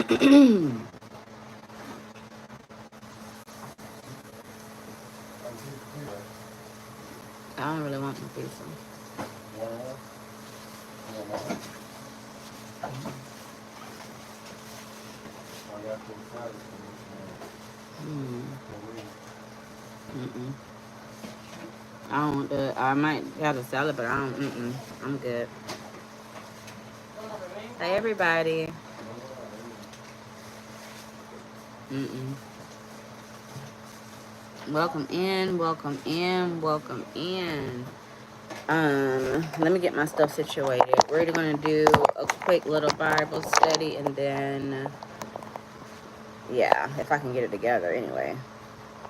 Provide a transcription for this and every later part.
I don't really want no pizza. Mm-mm. I don't want the. I might have a salad, but I don't. I'm good. Hey everybody. Welcome in. Welcome in. Welcome in. Let me get my stuff situated. We're gonna do a quick little Bible study, and then yeah, if I can get it together anyway.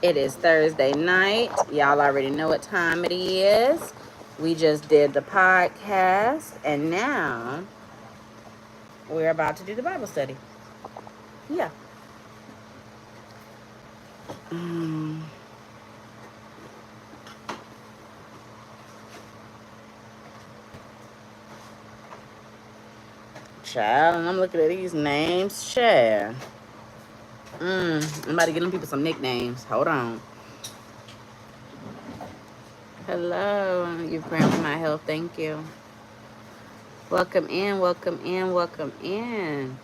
It is Thursday night. Y'all already know what time it is. We just did the podcast, and now we're about to do the Bible study. Yeah. Child, and I'm looking at these names. Child. I'm about to get them people some nicknames. Hold on. Hello. You're praying for my health. Thank you. Welcome in. Welcome in. Welcome in.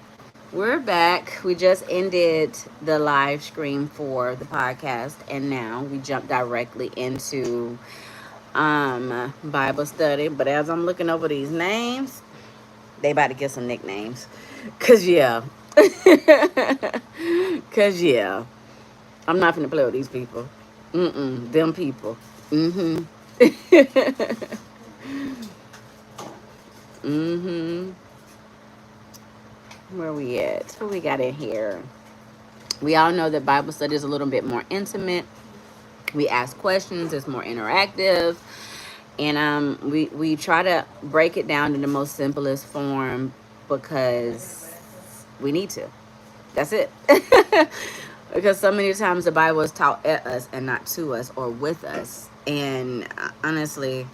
We're back. We just ended the live stream for the podcast, and now we jump directly into Bible study. But as I'm looking over these names, they about to get some nicknames. Cause yeah. Cause yeah. I'm not gonna play with these people. Them people. Where we at? What we got in here? We all know that Bible study is a little bit more intimate. We ask questions. It's more interactive, and we try to break it down in the most simplest form because we need to. That's it. Because so many times the Bible is taught at us and not to us or with us, and honestly,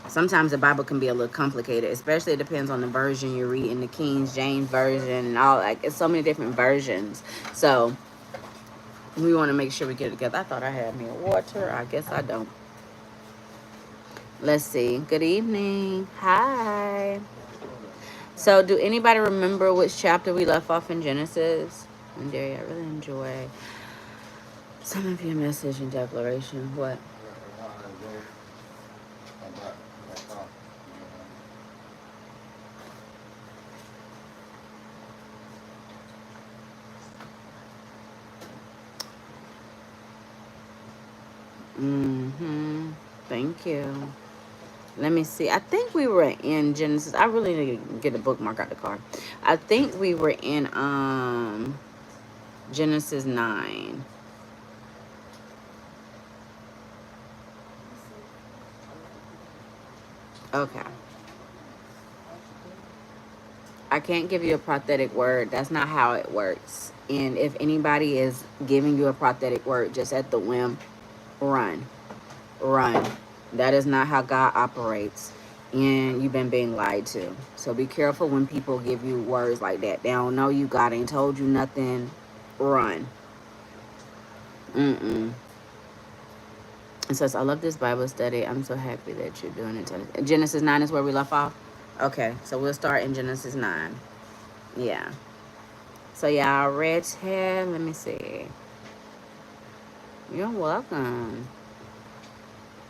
sometimes the Bible can be a little complicated, especially it depends on the version you read in the King James version and all. Like, it's so many different versions. So we want to make sure we get it together. I thought I had me a water. I guess I don't. Let's see. Good evening. Hi. So do anybody remember which chapter we left off in Genesis? Linderia, I really enjoy some of your message and declaration. What? Thank you. Let me see. I think we were in Genesis. I really need to get a bookmark out the car. I think we were in Genesis 9. Okay. I can't give you a prophetic word. That's not how it works. And if anybody is giving you a prophetic word just at the whim, run. Run. That is not how God operates. And you've been being lied to. So be careful when people give you words like that. They don't know you. God ain't told you nothing. Run. It says, I love this Bible study. I'm so happy that you're doing it. Genesis 9 is where we left off. Okay, so we'll start in Genesis 9. Yeah. So y'all read here. Let me see. You're welcome.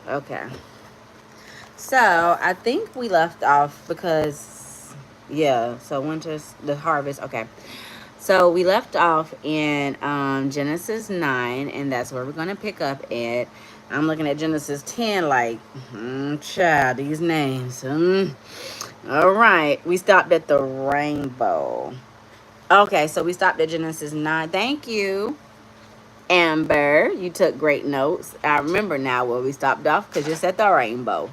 Okay. So I think we left off because, yeah, so winter's the harvest. Okay. So we left off in Genesis 9, and that's where we're going to pick up at. I'm looking at Genesis 10 like, child, these names. All right. We stopped at the rainbow. Okay, so we stopped at Genesis 9. Thank you, Amber. You took great notes. I remember now where we stopped off because you said the rainbow.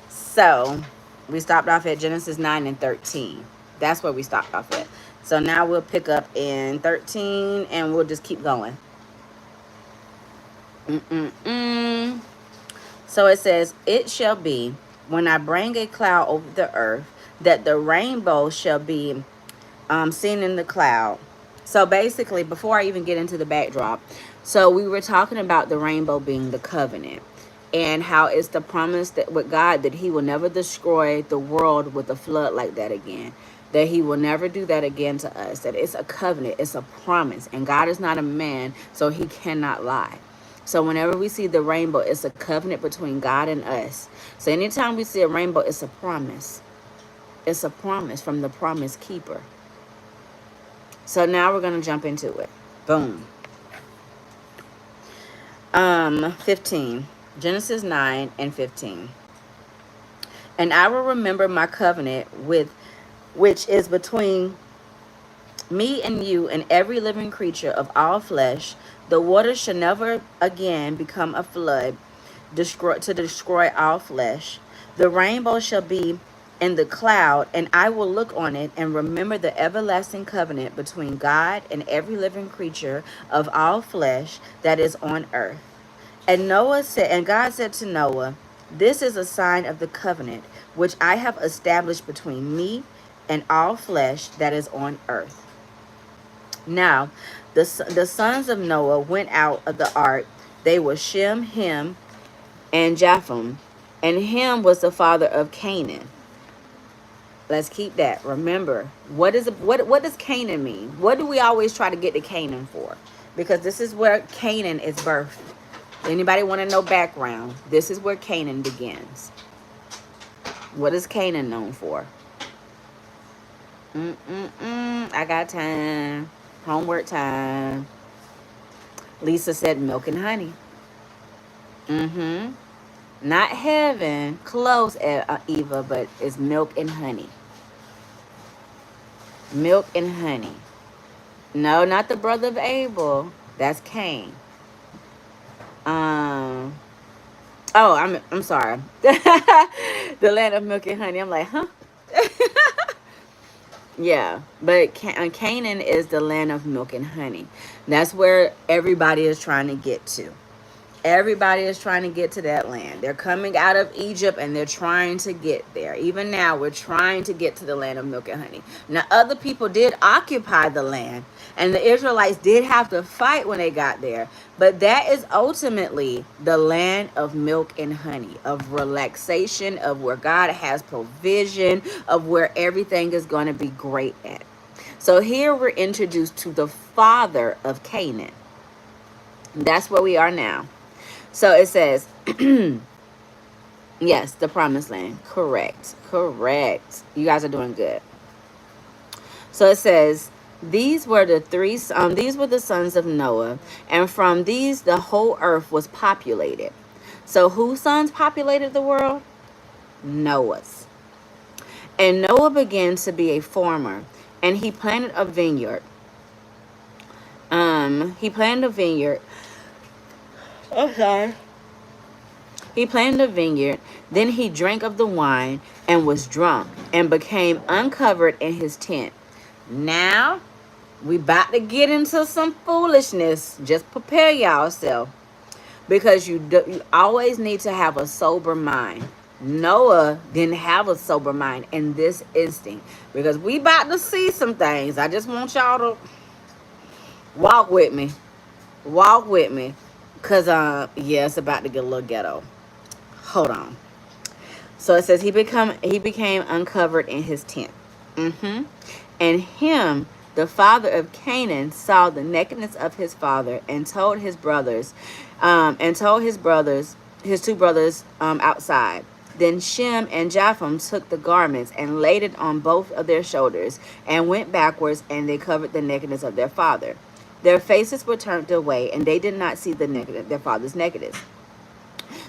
So we stopped off at Genesis 9 and 13. That's where we stopped off at. So now we'll pick up in 13 and we'll just keep going. So it says, it shall be when I bring a cloud over the earth that the rainbow shall be seen in the cloud. So basically, before I even get into the backdrop, so we were talking about the rainbow being the covenant and how it's the promise that with God that he will never destroy the world with a flood like that again. That he will never do that again to us. That it's a covenant, it's a promise. And God is not a man, so he cannot lie. So whenever we see the rainbow, it's a covenant between God and us. So anytime we see a rainbow, it's a promise. It's a promise from the promise keeper. So now we're going to jump into it. Boom. 15. Genesis 9 and 15. And I will remember my covenant with which is between me and you and every living creature of all flesh. The waters shall never again become a flood to destroy all flesh. The rainbow shall be in the cloud, and I will look on it and remember the everlasting covenant between God and every living creature of all flesh that is on earth. And Noah said, and God said to Noah, this is a sign of the covenant which I have established between me and all flesh that is on earth. Now, the sons of Noah went out of the ark. They were Shem, Ham, and Japheth. And Ham was the father of Canaan. Let's keep that. Remember, what does Canaan mean? What do we always try to get to Canaan for? Because this is where Canaan is birthed. Anybody want to know background? This is where Canaan begins. What is Canaan known for? I got time. Homework time. Lisa said milk and honey. Not heaven. Close, Eva, but it's milk and honey. Milk and honey. No, not the brother of Abel. That's Cain. I'm sorry. The land of milk and honey. I'm like, huh? Yeah, but Canaan is the land of milk and honey. That's where everybody is trying to get to. Everybody is trying to get to that land. They're coming out of Egypt and they're trying to get there. Even now, we're trying to get to the land of milk and honey. Now, other people did occupy the land, and the Israelites did have to fight when they got there. But that is ultimately the land of milk and honey, of relaxation, of where God has provision, of where everything is going to be great at. So here we're introduced to the father of Canaan. That's where we are now. So it says, yes, the promised land. Correct. You guys are doing good. So it says, these were the sons of Noah, and from these the whole earth was populated. So whose sons populated the world? Noah's. And Noah began to be a farmer, and he planted a vineyard. Okay. He planted a vineyard, then he drank of the wine and was drunk and became uncovered in his tent. Now, we about to get into some foolishness. Just prepare yourself, because you always need to have a sober mind. Noah didn't have a sober mind in this instinct, because we about to see some things. I just want y'all to walk with me. Because, yeah, it's about to get a little ghetto. Hold on. So it says he became uncovered in his tent. And him, the father of Canaan, saw the nakedness of his father and told his brothers, his two brothers outside. Then Shem and Japheth took the garments and laid it on both of their shoulders and went backwards, and they covered the nakedness of their father. Their faces were turned away, and they did not see their father's nakedness.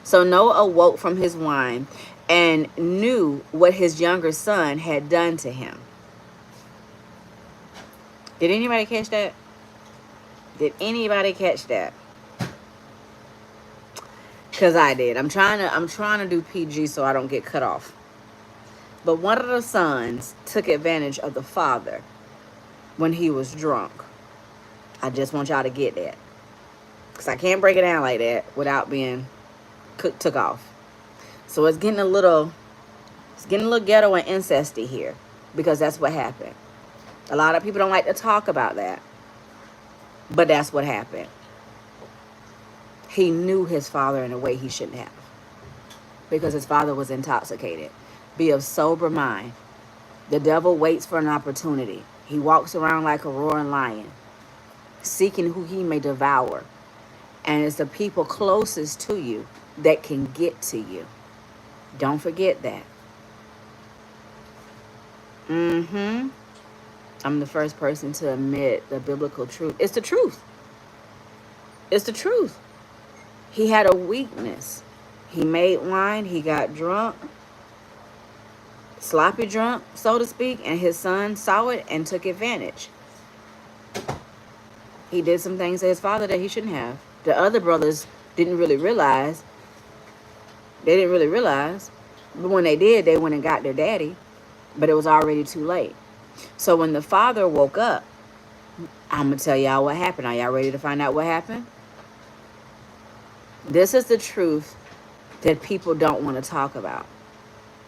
So Noah awoke from his wine and knew what his younger son had done to him. Did anybody catch that? Did anybody catch that? Because I did. I'm trying to do PG so I don't get cut off. But one of the sons took advantage of the father when he was drunk. I just want y'all to get that, because I can't break it down like that without being took off. So it's getting a little ghetto and incesty here, because that's what happened. A lot of people don't like to talk about that, But that's what happened. He knew his father in a way he shouldn't have, because his father was intoxicated. Be of sober mind. The devil waits for an opportunity. He walks around like a roaring lion, seeking who he may devour. And it's the people closest to you that can get to you. Don't forget that. I'm the first person to admit the biblical truth. It's the truth. It's the truth. He had a weakness. He made wine. He got drunk, sloppy drunk, so to speak, and his son saw it and took advantage. He did some things to his father that he shouldn't have. The other brothers didn't really realize. They didn't really realize. But when they did, they went and got their daddy. But it was already too late. So when the father woke up, I'm going to tell y'all what happened. Are y'all ready to find out what happened? This is the truth that people don't want to talk about.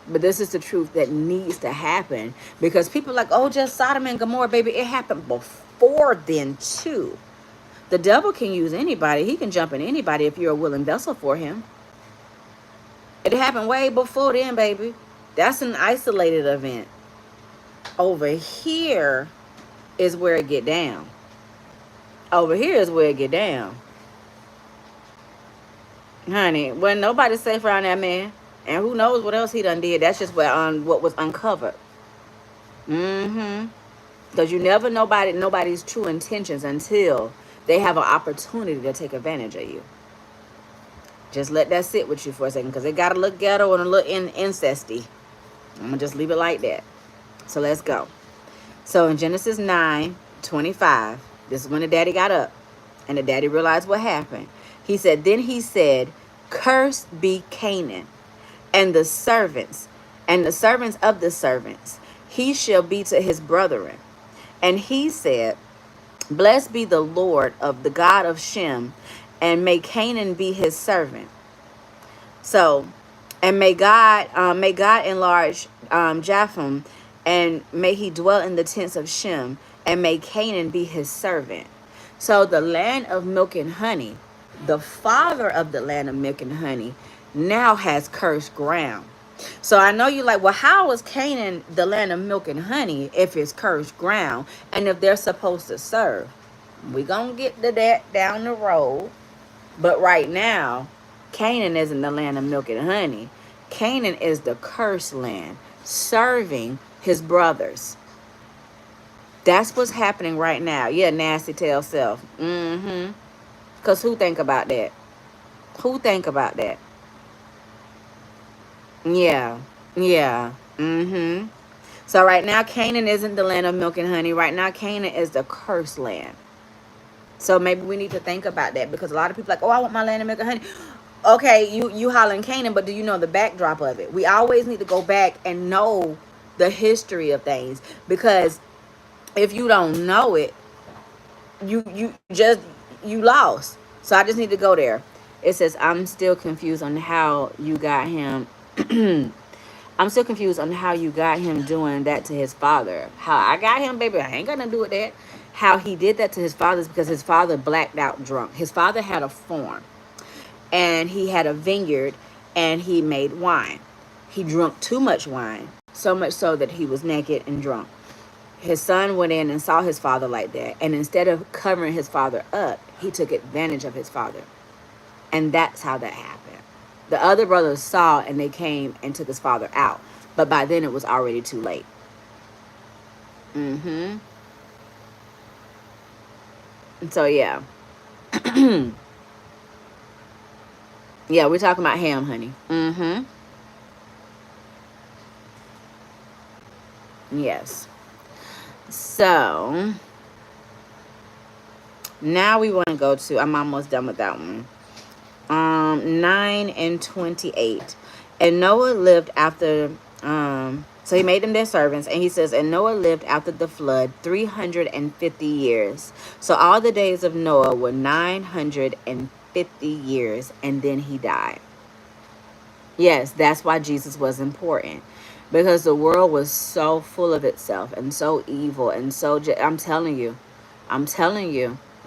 But this is the truth that needs to happen. Because people are like, oh, just Sodom and Gomorrah, baby. It happened before then, too. The devil can use anybody. He can jump in anybody if you're a willing vessel for him. It happened way before then, baby. That's an isolated event. Over here is where it get down. Over here is where it get down. Honey, when nobody's safe around that man. And who knows what else he done did. That's just what was uncovered. Because you never know nobody's true intentions until they have an opportunity to take advantage of you. Just let that sit with you for a second, because it got to look ghetto and a little incesty. I'm going to just leave it like that. So let's go. So in Genesis 9:25, this is when the daddy got up. And the daddy realized what happened. He said, then he said, cursed be Canaan, and the servants of the servants. He shall be to his brethren. And he said, blessed be the Lord of the God of Shem, and may Canaan be his servant. So, and may God enlarge Japham, and may he dwell in the tents of Shem, and may Canaan be his servant. So the land of milk and honey, the father of the land of milk and honey, now has cursed ground. So I know you're like, well, how is Canaan the land of milk and honey if it's cursed ground and if they're supposed to serve? We're going to get to that down the road. But right now, Canaan isn't the land of milk and honey. Canaan is the cursed land, serving his brothers. That's what's happening right now. Yeah, nasty tail self. Because who think about that? Who think about that? Yeah. So right now, Canaan isn't the land of milk and honey. Right now, Canaan is the cursed land. So maybe we need to think about that, because a lot of people are like, oh, I want my land of milk and honey. Okay, you hollering Canaan, but do you know the backdrop of it? We always need to go back and know the history of things, because if you don't know it, you lost. So I just need to go there. It says, I'm still confused on how you got him. I'm still confused on how you got him doing that to his father. How I got him, baby, I ain't got nothing to do with that. How he did that to his father is because his father blacked out drunk. His father had a farm, and he had a vineyard, and he made wine. He drank too much wine, so much so that he was naked and drunk. His son went in and saw his father like that, and instead of covering his father up, he took advantage of his father. And that's how that happened. The other brothers saw, and they came and took his father out. But by then, it was already too late. And so, yeah. Yeah, we're talking about Ham, honey. Yes. So, now we want to go to, I'm almost done with that one. 9:28. And Noah lived after, so he made them their servants, and he says, and Noah lived after the flood 350 years. So all the days of Noah were 950 years, and then he died. Yes, that's why Jesus was important, because the world was so full of itself and so evil and so, I'm telling you,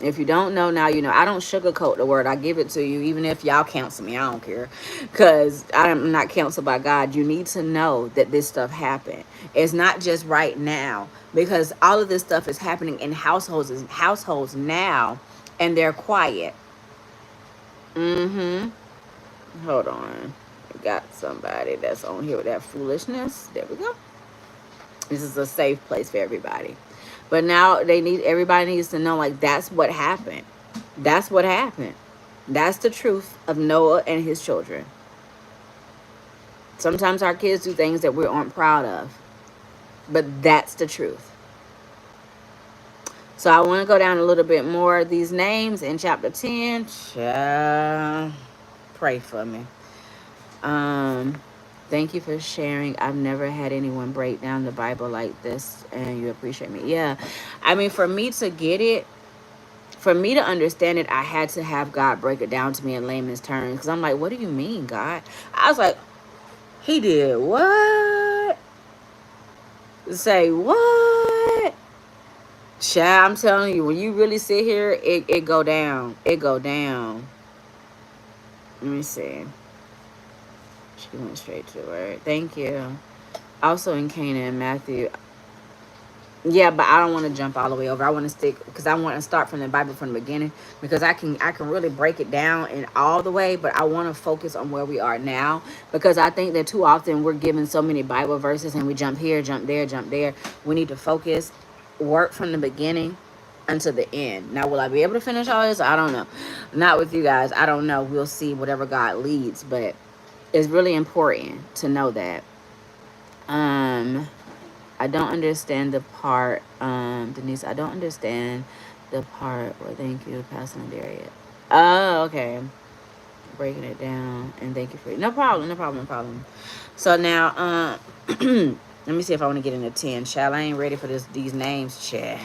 If you don't know now, you know. I don't sugarcoat the word. I give it to you, even if y'all counsel me. I don't care, because I'm not counseled by God. You need to know that this stuff happened. It's not just right now, because all of this stuff is happening in households now, and they're quiet. Mm-hmm. Hold on. I got somebody that's on here with that foolishness. There we go. This is a safe place for everybody. But now everybody needs to know, like, that's what happened. That's what happened. That's the truth of Noah and his children. Sometimes our kids do things that we aren't proud of, but that's the truth. So I want to go down a little bit more of these names in chapter 10. Pray for me. Thank you for sharing. I've never had anyone break down the Bible like this, and you appreciate me. Yeah. I mean, for me to get it, for me to understand it, I had to have God break it down to me in layman's terms. Because I'm like, what do you mean, God? I was like, he did what? Say what? Child, I'm telling you, when you really sit here, it go down. It go down. Let me see. She went straight to the word. Thank you. Also in Canaan, Matthew. Yeah, but I don't want to jump all the way over. I want to stick, because I want to start from the Bible from the beginning, because I can really break it down in all the way, but I want to focus on where we are now, because I think that too often we're given so many Bible verses and we jump here, jump there, jump there. We need to focus, work from the beginning until the end. Now, will I be able to finish all this? I don't know. Not with you guys. I don't know. We'll see, whatever God leads, but it's really important to know that. I don't understand the part, Denise, I don't understand the part. Well, thank you, Pastor Linderia. Oh, okay. Breaking it down, and thank you for it. No problem, no problem, no problem. So now, let me see if I want to get into 10. Child, I ain't ready for these names, child.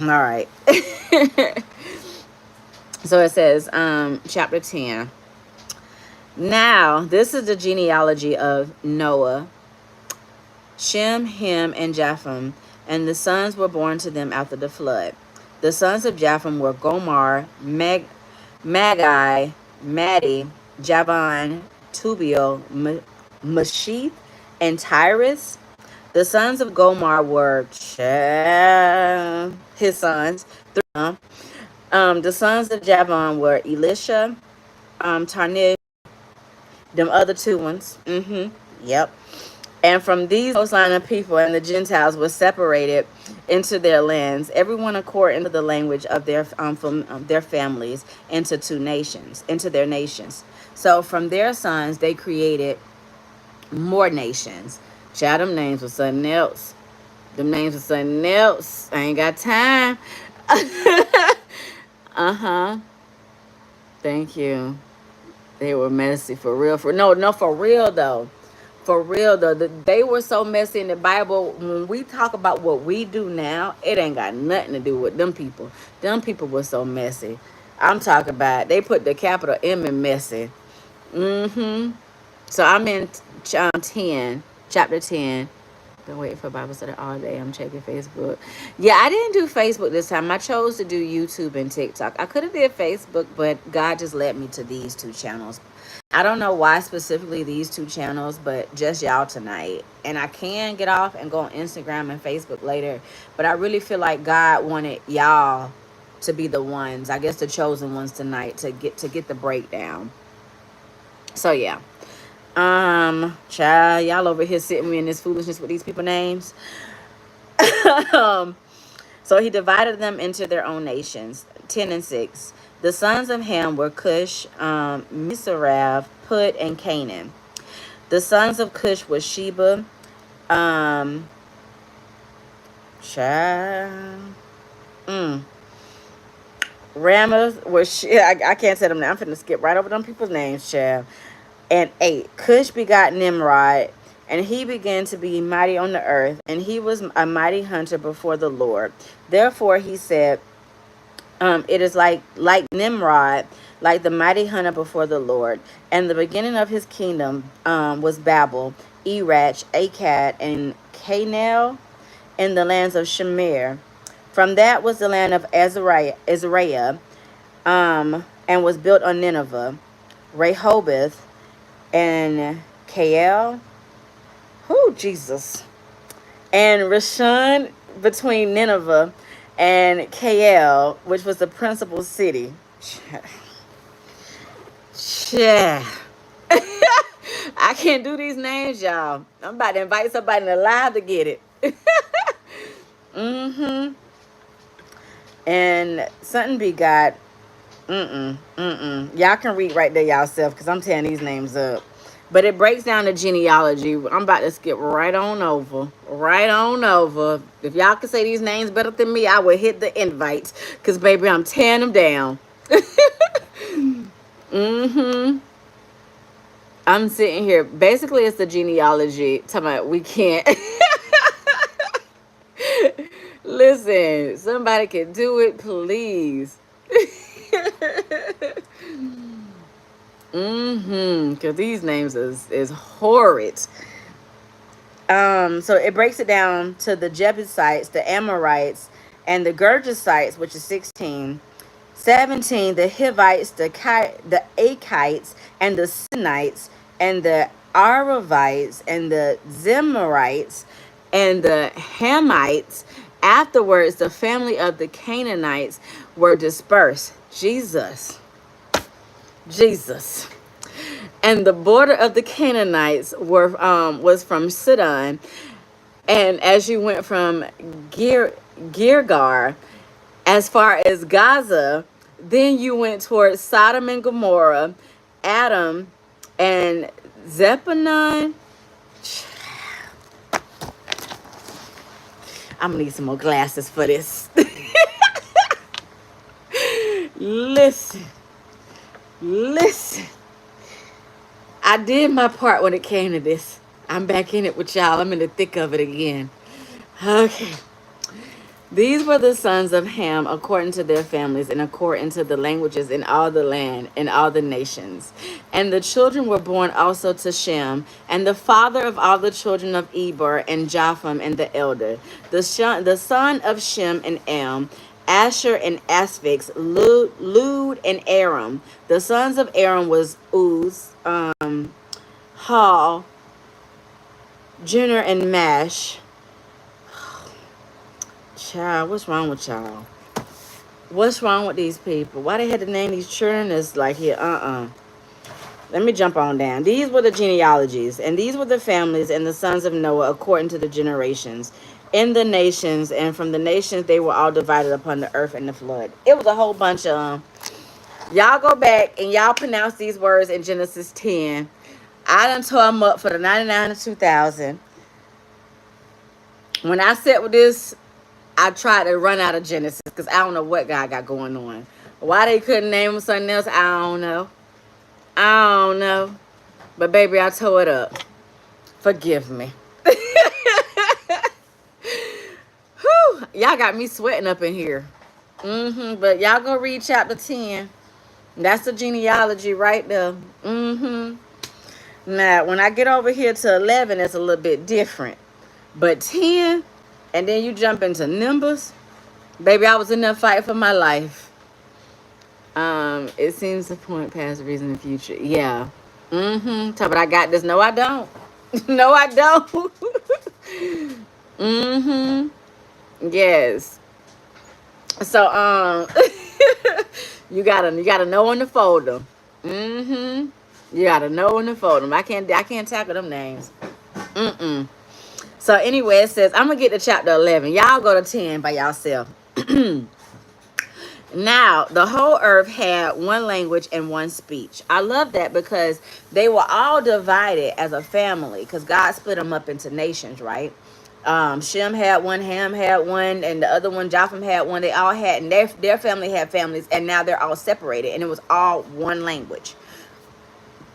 All right. So it says, chapter 10. Now, this is the genealogy of Noah, Shem, Ham, and Japheth, and the sons were born to them after the flood. The sons of Japheth were Gomer, Magi, Maddi, Javan, Tubal, Mesheth, and Tyrus. The sons of Gomer were his sons. The sons of Javan were Elisha, Tarnish, them other two ones. Yep. And from these coastline of people and the Gentiles were separated into their lands, everyone according to the language of their families, into their nations. So from their sons, they created more nations. Child, them names was something else. Them names was something else. I ain't got time. Thank you. They were messy for real. For real though. For real though, they were so messy in the Bible. When we talk about what we do now, it ain't got nothing to do with them people. Them people were so messy. I'm talking about, they put the capital M in messy. So I'm in 10, chapter 10. Been waiting for Bible study all day. I'm checking Facebook. Yeah, I didn't do Facebook this time. I chose to do YouTube and TikTok. I could have did Facebook, but God just led me to these two channels. I don't know why specifically these two channels, but just y'all tonight. And I can get off and go on Instagram and Facebook later, but I really feel like God wanted y'all to be the ones, I guess the chosen ones tonight, to get the breakdown. So yeah. Child, y'all over here sitting me in this foolishness with these people names. So he divided them into their own nations. 10 and 6. The sons of Ham were Cush, Mizraim, Put, and Canaan. The sons of Cush were Sheba, Ramoth was I can't say them now. I'm finna skip right over them people's names, child. And 8. Cush begot Nimrod, and he began to be mighty on the earth, and he was a mighty hunter before the Lord. Therefore he said, it is like Nimrod, like the mighty hunter before the Lord. And the beginning of his kingdom was Babel, Erech, Akkad, and Canaan in the lands of Shemer. From that was the land of Azariah, and was built on Nineveh, Rehoboth, and Kael. Who Jesus? And Rishon between Nineveh and Kael, which was the principal city. Yeah. I can't do these names, y'all. I'm about to invite somebody alive to get it. Mm-hmm. And something begot. Y'all can read right there yourself because I'm tearing these names up. But it breaks down the genealogy. I'm about to skip right on over. Right on over. If y'all can say these names better than me, I will hit the invites. Because, baby, I'm tearing them down. Mm-hmm. I'm sitting here. Basically, it's the genealogy. Talking about we can't. Listen, somebody can do it, please. Because these names is horrid. So it breaks it down to the Jebusites, the Amorites, and the Gergesites, which is 16. 17, the Hivites, the Akites, and the Sinites, and the Aravites, and the Zemarites, and the Hamites. Afterwards, the family of the Canaanites were dispersed. Jesus. And the border of the Canaanites was from Sidon, and as you went from Girgar as far as Gaza, then you went towards Sodom and Gomorrah, Adam, and Zebulun. I'm gonna need some more glasses for this. Listen. I did my part when it came to this. I'm back in it with y'all. I'm in the thick of it again. Okay. These were the sons of Ham according to their families and according to the languages in all the land and all the nations. And the children were born also to Shem, and the father of all the children of Eber and Jotham and the elder. The son of Shem and Am, Asher and Asphyx, Lud and Aram. The sons of Aram was Uz, Hall, Jenner and Mash. Child, what's wrong with y'all? What's wrong with these people? Why they had to name these children as like here? Let me jump on down. These were the genealogies, and these were the families and the sons of Noah according to the generations in the nations, and from the nations they were all divided upon the earth in the flood. It was a whole bunch of y'all go back and y'all pronounce these words in Genesis 10. I done tore them up for the 99 and 2000. When I sat with this, I tried to run out of Genesis because I don't know what God got going on. Why they couldn't name him something else, I don't know. But baby, I tore it up. Forgive me. Whew, y'all got me sweating up in here. But y'all go read chapter 10. That's the genealogy right there. Now, when I get over here to 11, it's a little bit different. But 10, and then you jump into Numbers. Baby, I was in that fight for my life. It seems to point past the reason in the future. Yeah. But I got this. No, I don't. No, I don't. Yes. So, you gotta know when to fold them. You gotta know when to fold them. I can't tackle them names. So anyway, it says, I'm going to get to chapter 11. Y'all go to 10 by yourself. Now, the whole earth had one language and one speech. I love that because they were all divided as a family because God split them up into nations, right? Shem had one, Ham had one, and the other one, Jotham had one. They all had, and their family had families, and now they're all separated, and it was all one language.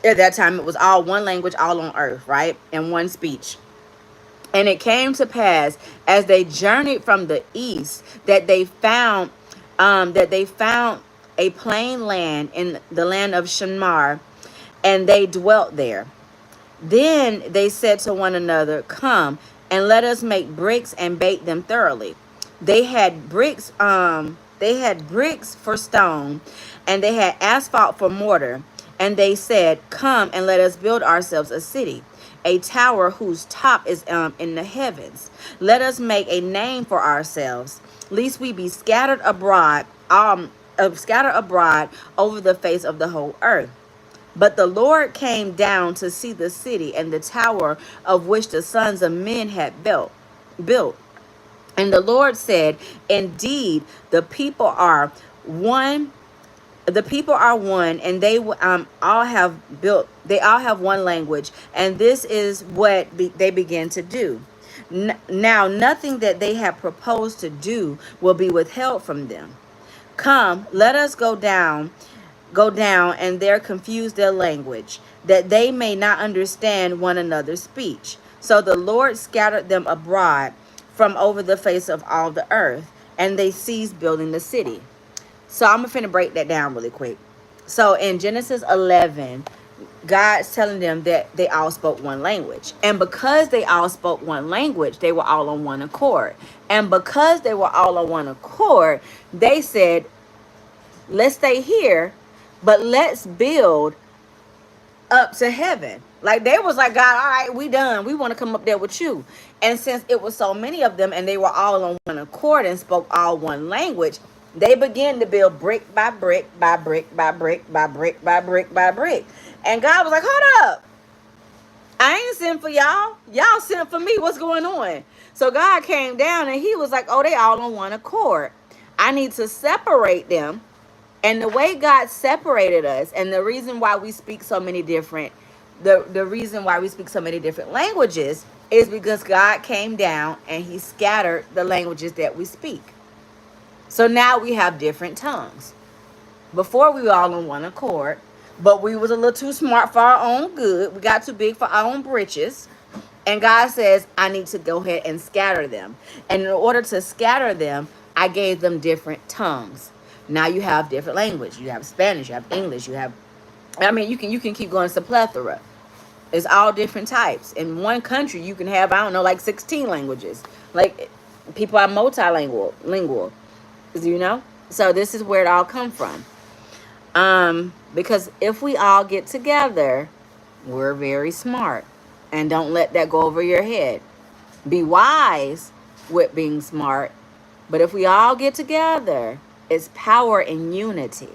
At that time, it was all one language, all on earth, right? And one speech. And it came to pass as they journeyed from the east that they found a plain land in the land of Shinar, and they dwelt there. Then they said to one another, come and let us make bricks and bake them thoroughly. They had bricks, for stone, and they had asphalt for mortar. And they said, "Come and let us build ourselves a city, a tower whose top is in the heavens. Let us make a name for ourselves, lest we be scattered abroad over the face of the whole earth." But the Lord came down to see the city and the tower of which the sons of men had built. And the Lord said, "Indeed, the people are one. The people are one, and they all have built. They all have one language, and this is what they begin to do. Now, nothing that they have proposed to do will be withheld from them. Come, let us go down, and there confuse their language, that they may not understand one another's speech." So the Lord scattered them abroad from over the face of all the earth, and they ceased building the city. So I'm finna break that down really quick. So in Genesis 11, God's telling them that they all spoke one language. And because they all spoke one language, they were all on one accord. And because they were all on one accord, they said, "Let's stay here, but let's build up to heaven." Like they was like, "God, all right, we done. We want to come up there with you." And since it was so many of them and they were all on one accord and spoke all one language, they began to build brick by brick by brick by brick by brick by brick by brick. And God was like, "Hold up. I ain't sent for y'all. Y'all sent for me. What's going on?" So God came down and he was like, "Oh, they all on one accord. I need to separate them." And the way God separated us, and the reason why we speak so many different, the reason why we speak so many different languages is because God came down and he scattered the languages that we speak. So now we have different tongues. Before we were all on one accord, but we was a little too smart for our own good. We got too big for our own britches. And God says, "I need to go ahead and scatter them." And in order to scatter them, I gave them different tongues. Now you have different language. You have Spanish, you have English, you have, I mean, you can keep going. It's a plethora. It's all different types. In one country, you can have, I don't know, like 16 languages. Like people are lingual, you know? So this is where it all come from. Because if we all get together, we're very smart. And don't let that go over your head. Be wise with being smart. But if we all get together, it's power in unity.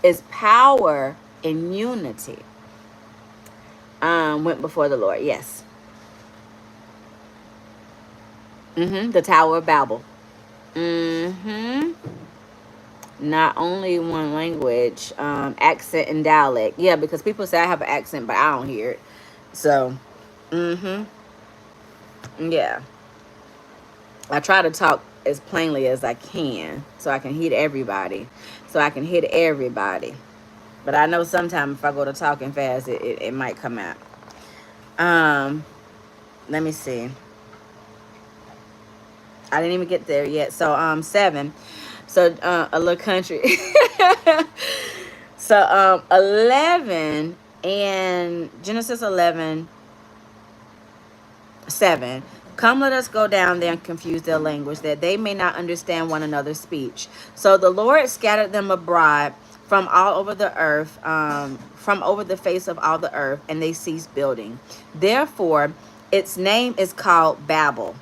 It's power in unity. Went before the Lord. Yes. The Tower of Babel. Not only one language, accent and dialect. Yeah, because people say I have an accent, but I don't hear it. So, yeah. I try to talk as plainly as I can so I can hit everybody. But I know sometimes if I go to talking fast, it might come out. Let me see. I didn't even get there yet. So 7. So a little country. So 11 and Genesis 11:7. Come, let us go down there and confuse their language, that they may not understand one another's speech. So the Lord scattered them abroad from all over the earth, from over the face of all the earth, and they ceased building. Therefore, its name is called Babel,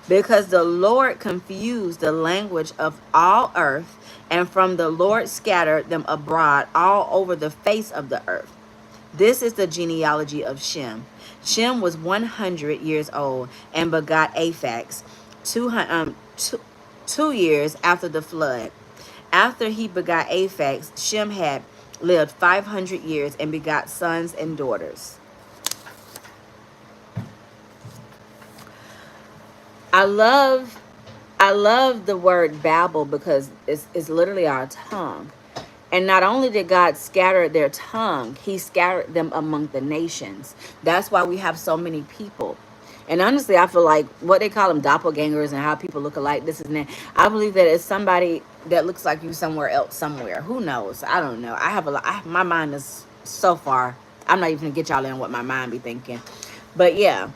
because the Lord confused the language of all earth, and from the Lord scattered them abroad all over the face of the earth. This is the genealogy of Shem. Shem was 100 years old and begot Aphax 2 years after the flood. After he begot Aphax, Shem had lived 500 years and begot sons and daughters. I love the word Babel because it's literally our tongue. And not only did God scatter their tongue, he scattered them among the nations. That's why we have so many people. And honestly, I feel like what they call them doppelgangers and how people look alike, this and that. I believe that it's somebody that looks like you somewhere else, somewhere. Who knows? I don't know. My mind is so far. I'm not even going to get y'all in what my mind be thinking. But yeah.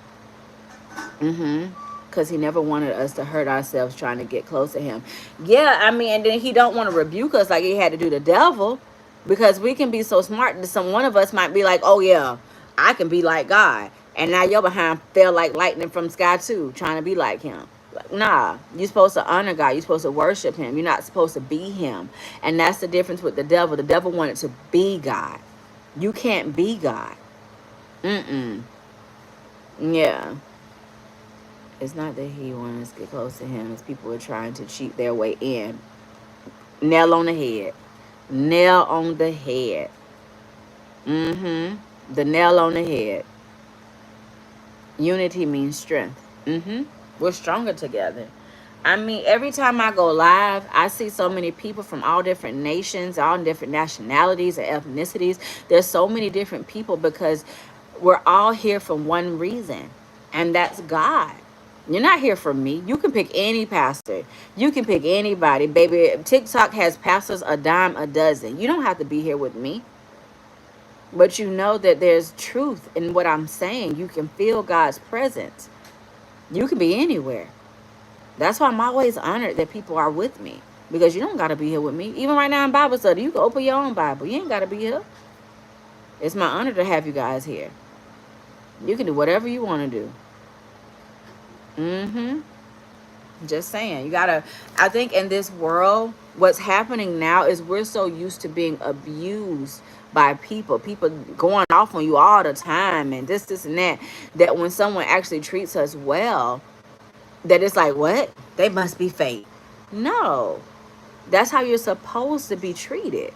because he never wanted us to hurt ourselves trying to get close to him. Yeah, I mean, and then he don't want to rebuke us like he had to do the devil, because we can be so smart that one of us might be like, oh yeah, I can be like God, and now your behind fell like lightning from the sky too, trying to be like him. Like, nah, you're supposed to honor God. You're supposed to worship him. You're not supposed to be him. And that's the difference with the devil. The devil wanted to be God. You can't be God. Mm-mm. Yeah. It's not that he wanted us to get close to him. It's people who are trying to cheat their way in. Nail on the head. Nail on the head. Mm-hmm. The nail on the head. Unity means strength. Mm-hmm. We're stronger together. I mean, every time I go live, I see so many people from all different nations, all different nationalities and ethnicities. There's so many different people because we're all here for one reason, and that's God. You're not here for me. You can pick any pastor. You can pick anybody. Baby, TikTok has pastors a dime a dozen. You don't have to be here with me. But you know that there's truth in what I'm saying. You can feel God's presence. You can be anywhere. That's why I'm always honored that people are with me. Because you don't got to be here with me. Even right now in Bible study, you can open your own Bible. You ain't got to be here. It's my honor to have you guys here. You can do whatever you want to do. Mm-hmm. Just saying. You got to, I think in this world, what's happening now is we're so used to being abused by people. People going off on you all the time and this, and that. That when someone actually treats us well, that it's like, what? They must be fake. No. That's how you're supposed to be treated.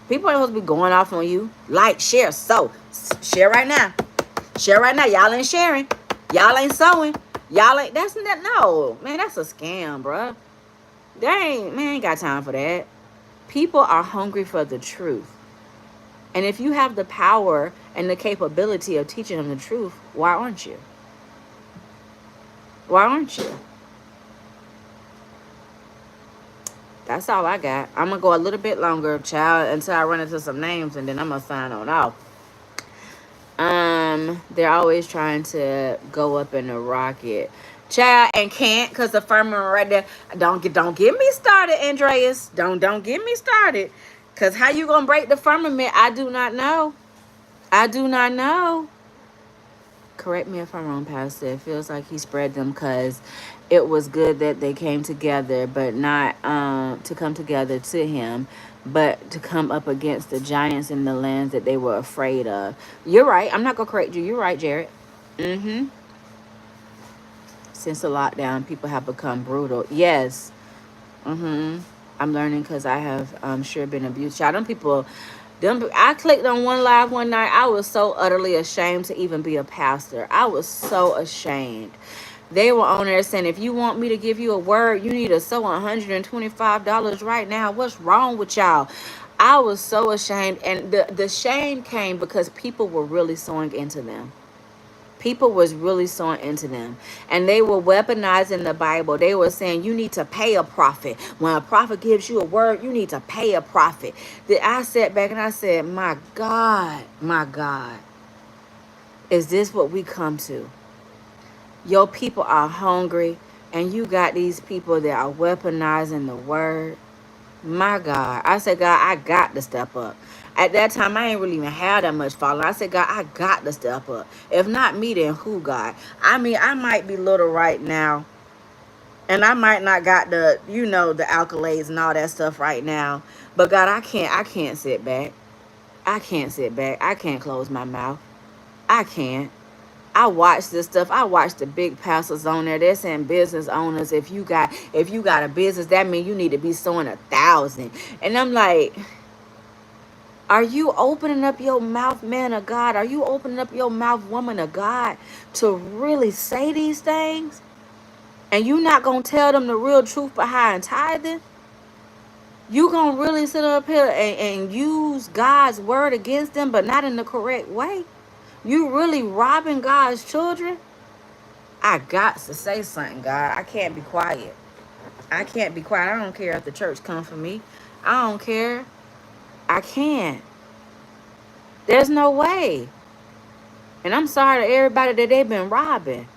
People ain't supposed to be going off on you. Like, share, sow. Share right now. Share right now. Y'all ain't sharing. Y'all ain't sewing. Y'all ain't, that's not, no. Man, that's a scam, bruh. Ain't got time for that. People are hungry for the truth. And if you have the power and the capability of teaching them the truth, why aren't you? Why aren't you? That's all I got. I'm going to go a little bit longer, child, until I run into some names, and then I'm going to sign on off. They're always trying to go up in a rocket. Child, and can't, because the firmament right there. Don't get me started, Andreas. Don't get me started. Because how you going to break the firmament, I do not know. I do not know. Correct me if I'm wrong, Pastor. It feels like he spread them because it was good that they came together, but not to come together to him, but to come up against the giants in the lands that they were afraid of. You're right. I'm not going to correct you. You're right, Jared. Mm-hmm. Since the lockdown, people have become brutal. Yes. Mm-hmm. I'm learning because I have sure been abused. Child, them people... I clicked on one live one night. I was so utterly ashamed to even be a pastor. I was so ashamed. They were on there saying, if you want me to give you a word, you need to sow $125 right now. What's wrong with y'all? I was so ashamed. And the shame came because people were really sowing into them. People was really sowing into them, and they were weaponizing the Bible. They were saying you need to pay a prophet. When a prophet gives you a word, you need to pay a prophet. I sat back and I said, my God, is this what we come to? Your people are hungry, and you got these people that are weaponizing the word. My God. I said, God, I got to step up. At that time, I ain't really even had that much following. I said, God, I got to step up. If not me, then who, God? I mean, I might be little right now, and I might not got the, the accolades and all that stuff right now. But God, I can't sit back. I can't sit back. I can't close my mouth. I can't. I watch this stuff. I watch the big pastors on there. They're saying business owners, if you got a business, that means you need to be sowing 1,000. And I'm like, are you opening up your mouth, man of God? Are you opening up your mouth, woman of God, to really say these things? And you not going to tell them the real truth behind tithing? You going to really sit up here and use God's word against them, but not in the correct way? You really robbing God's children? I got to say something, God. I can't be quiet. I can't be quiet. I don't care if the church come for me. I don't care. I can't. There's no way. And I'm sorry to everybody that they've been robbing.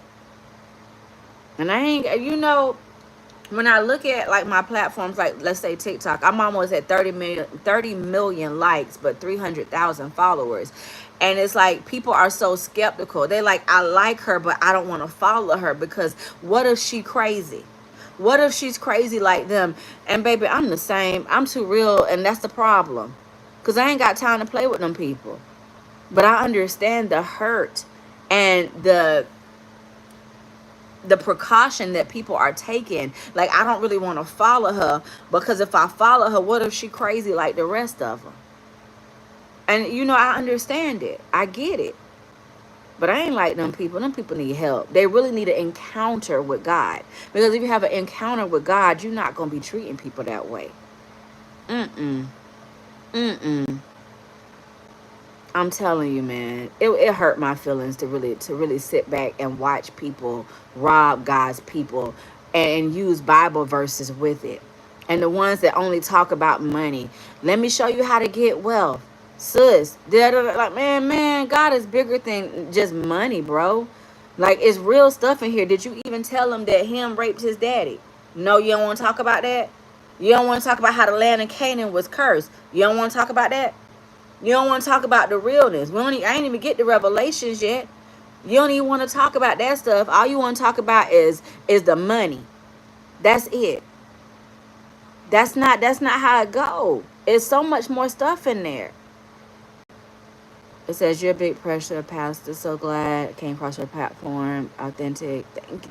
And I ain't, you know, when I look at like my platforms, like let's say TikTok, I'm almost at 30 million likes, but 300,000 followers. And it's like people are so skeptical. They like, I like her, but I don't want to follow her because what if she crazy? What if she's crazy like them? And baby, I'm the same. I'm too real, and that's the problem. Cause I ain't got time to play with them people. But I understand the hurt and the precaution that people are taking. Like, I don't really want to follow her because if I follow her, what if she crazy like the rest of them? And you know, I understand it. I get it. But I ain't like them people. Them people need help. They really need an encounter with God. Because if you have an encounter with God, you're not going to be treating people that way. Mm-mm. Mm-mm. I'm telling you, man, it hurt my feelings to really sit back and watch people rob God's people and use Bible verses with it. And the ones that only talk about money. Let me show you how to get wealth. Sis, like, man, God is bigger than just money, bro. Like, it's real stuff in here. Did you even tell him that him raped his daddy? No, you don't want to talk about that? You don't want to talk about how the land of Canaan was cursed? You don't want to talk about that? You don't want to talk about the realness. I ain't even get the revelations yet. You don't even want to talk about that stuff. All you want to talk about is the money. That's it. That's not how it go. It's so much more stuff in there. It says you're a big pressure, Pastor. So glad I came across your platform. Authentic.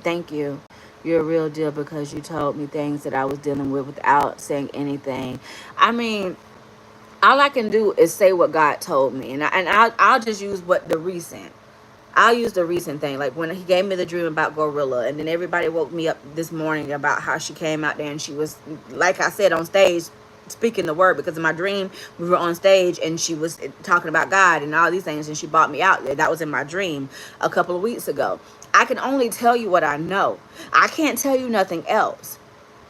Thank you. You're a real deal because you told me things that I was dealing with without saying anything. I mean, all I can do is say what God told me, and I'll just use what the recent. I'll use the recent thing, like when he gave me the dream about Gorilla, and then everybody woke me up this morning about how she came out there and she was, like I said, on stage speaking the word, because in my dream we were on stage and she was talking about God and all these things, and she brought me out there. That was in my dream a couple of weeks ago. I can only tell you what I know. I can't tell you nothing else.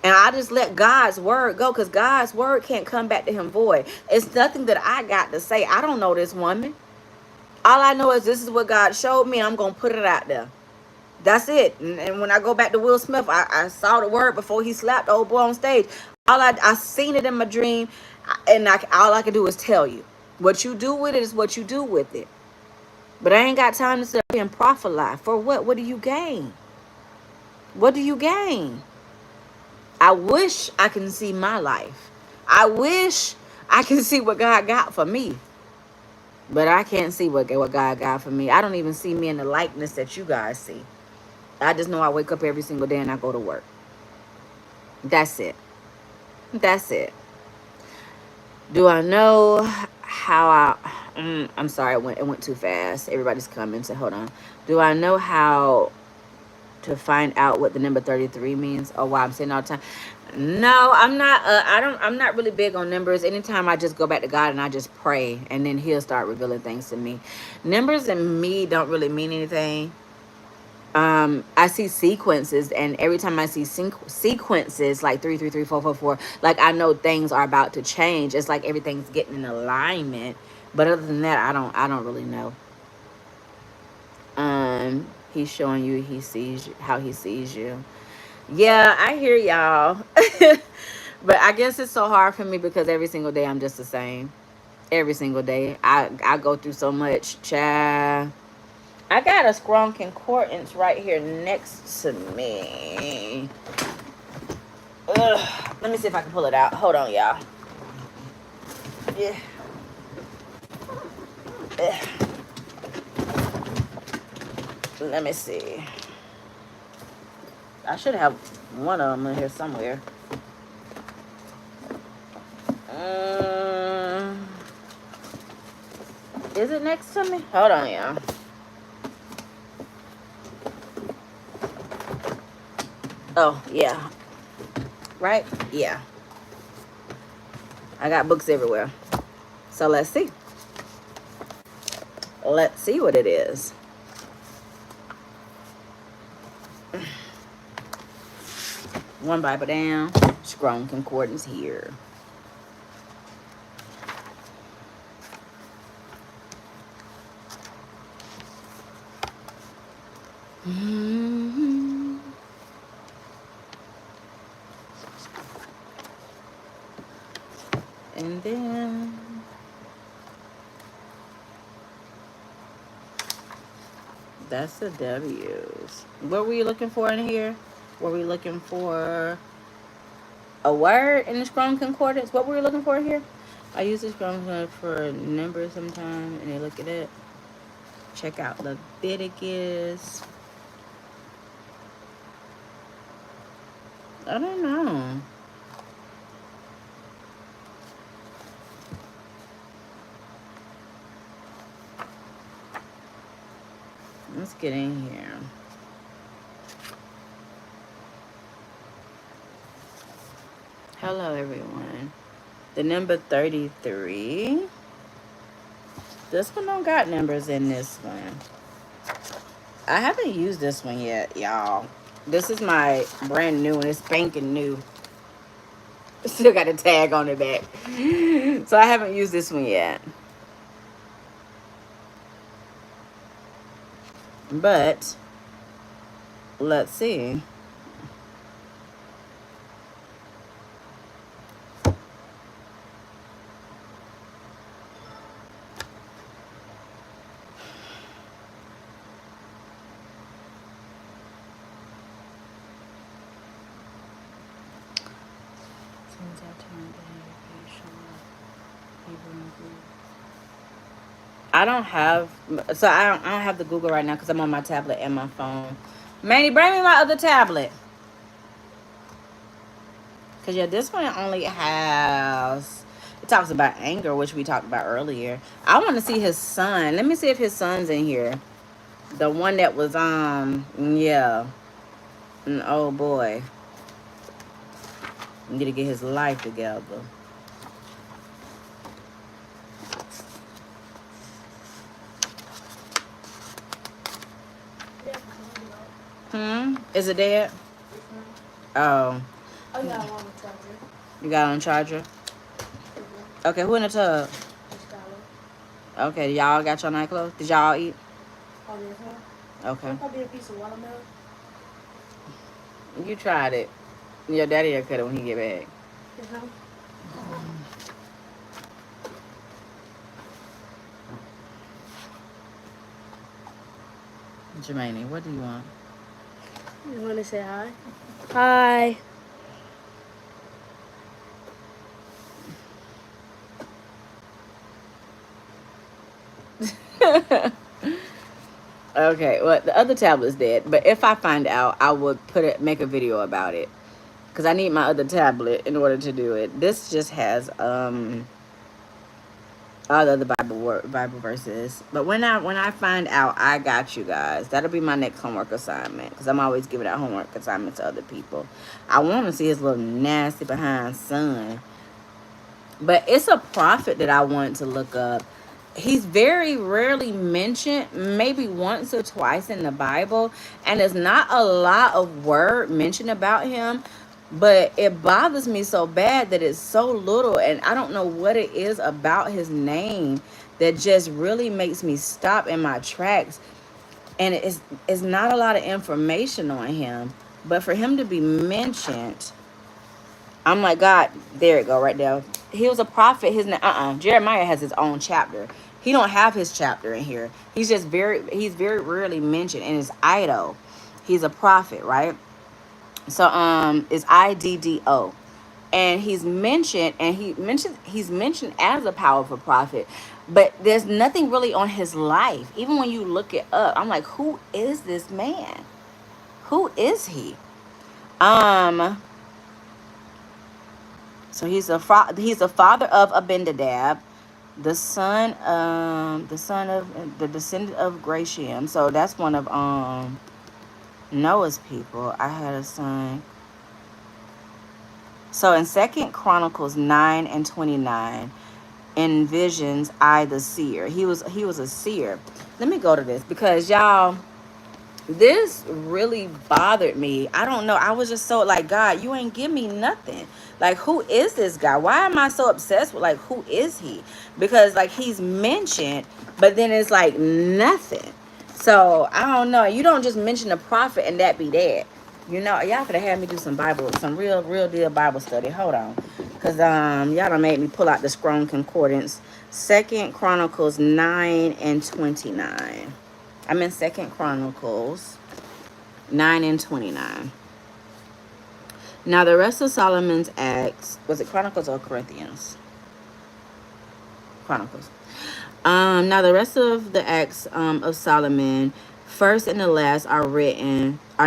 And I just let God's word go, because God's word can't come back to him void. It's nothing that I got to say. I don't know this woman. All I know is this is what God showed me, and I'm going to put it out there. That's it. And when I go back to Will Smith, I saw the word before he slapped the old boy on stage. I seen it in my dream, and all I can do is tell you. What you do with it is what you do with it. But I ain't got time to sit up here and prophesy. For what? What do you gain? What do you gain? I wish I can see my life. I wish I can see what God got for me. But I can't see what God got for me. I don't even see me in the likeness that you guys see. I just know I wake up every single day and I go to work. That's it. That's it. Do I know how I'm sorry, it went too fast. Everybody's coming, so hold on. Do I know how to find out what the number 33 means? Oh, wow, I'm saying all the time. No, I'm not. I'm not really big on numbers. Anytime I just go back to God and I just pray, and then He'll start revealing things to me. Numbers and me don't really mean anything. I see sequences, and every time I see sequences like 3, 3, 3, 4, 4, 4, like I know things are about to change. It's like everything's getting in alignment. But other than that, I don't really know. He's showing you how he sees you. Yeah, I hear y'all. But I guess it's so hard for me because every single day I'm just the same. Every single day. I go through so much, child. I got a strong concordance right here next to me. Ugh. Let me see if I can pull it out. Hold on, y'all. Yeah. Ugh. Let me see. I should have one of them in here somewhere. Is it next to me? Hold on, y'all. Oh, yeah. Right? Yeah. I got books everywhere. So let's see. Let's see what it is. One Bible down. Strong concordance here. And then that's the W's. What were you looking for in here? Were we looking for a word in the Strong Concordance? What were we looking for here? I use the Strong Concordance for numbers sometime, and they look at it. Check out Leviticus. I don't know. Let's get in here. Hello, everyone. The number 33. This one don't got numbers in this one. I haven't used this one yet, y'all. This is my brand new one. It's spanking new. Still got a tag on the back. So I haven't used this one yet. But let's see. I don't have the Google right now because I'm on my tablet and my phone. Manny, bring me my other tablet. Because, yeah, this one only has... It talks about anger, which we talked about earlier. I want to see his son. Let me see if his son's in here. The one that was, yeah. Oh, boy. I'm going to get his life together. Is it dead? Oh. Oh, yeah, I want a charger. You got it on charger? Okay, who in the tub? Okay, y'all got your night clothes? Did y'all eat? Oh, yes, huh? Okay. Probably a piece of watermelon. You tried it. Your daddy will cut it when he get back. Yes, huh? Jermaine, what do you want? You want to say hi? Hi. Okay, well, the other tablet's dead, but if I find out, I would make a video about it, because I need my other tablet in order to do it. This just has all the other Bible verses, but when I find out, I got you guys. That'll be my next homework assignment, because I'm always giving out homework assignments to other people. I want to see his little nasty behind son, but it's a prophet that I want to look up. He's very rarely mentioned, maybe once or twice in the Bible, and there's not a lot of word mentioned about him, but it bothers me so bad that it's so little, and I don't know what it is about his name that just really makes me stop in my tracks. And it's not a lot of information on him, but for him to be mentioned, I'm like, God, there it go right there. He was a prophet. His name, Jeremiah has his own chapter. He don't have his chapter in here. He's very rarely mentioned in his Iddo. He's a prophet, right? So it's IDDO. And he's mentioned as a powerful prophet, but there's nothing really on his life. Even when you look it up, I'm like, who is this man? Who is he? So he's a father of Abinadab, the descendant of Gratiam. So that's one of Noah's people. I had a son. So in 2 Chronicles 9:29, in visions I the seer. He was a seer. Let me go to this because y'all, this really bothered me. I don't know. I was just so like, God, you ain't give me nothing. Like, who is this guy? Why am I so obsessed with, like, who is he? Because, like, he's mentioned, but then it's like nothing. So I don't know. You don't just mention a prophet and that be that. You know, y'all could have had me do some real deal Bible study. Hold on. Because y'all done made me pull out the Strong Concordance. 2nd Chronicles 9 and 29. I'm in 2nd Chronicles 9 and 29. Now the rest of Solomon's acts, was it Chronicles or Corinthians? Chronicles. Now the rest of the acts of Solomon, first and the last, are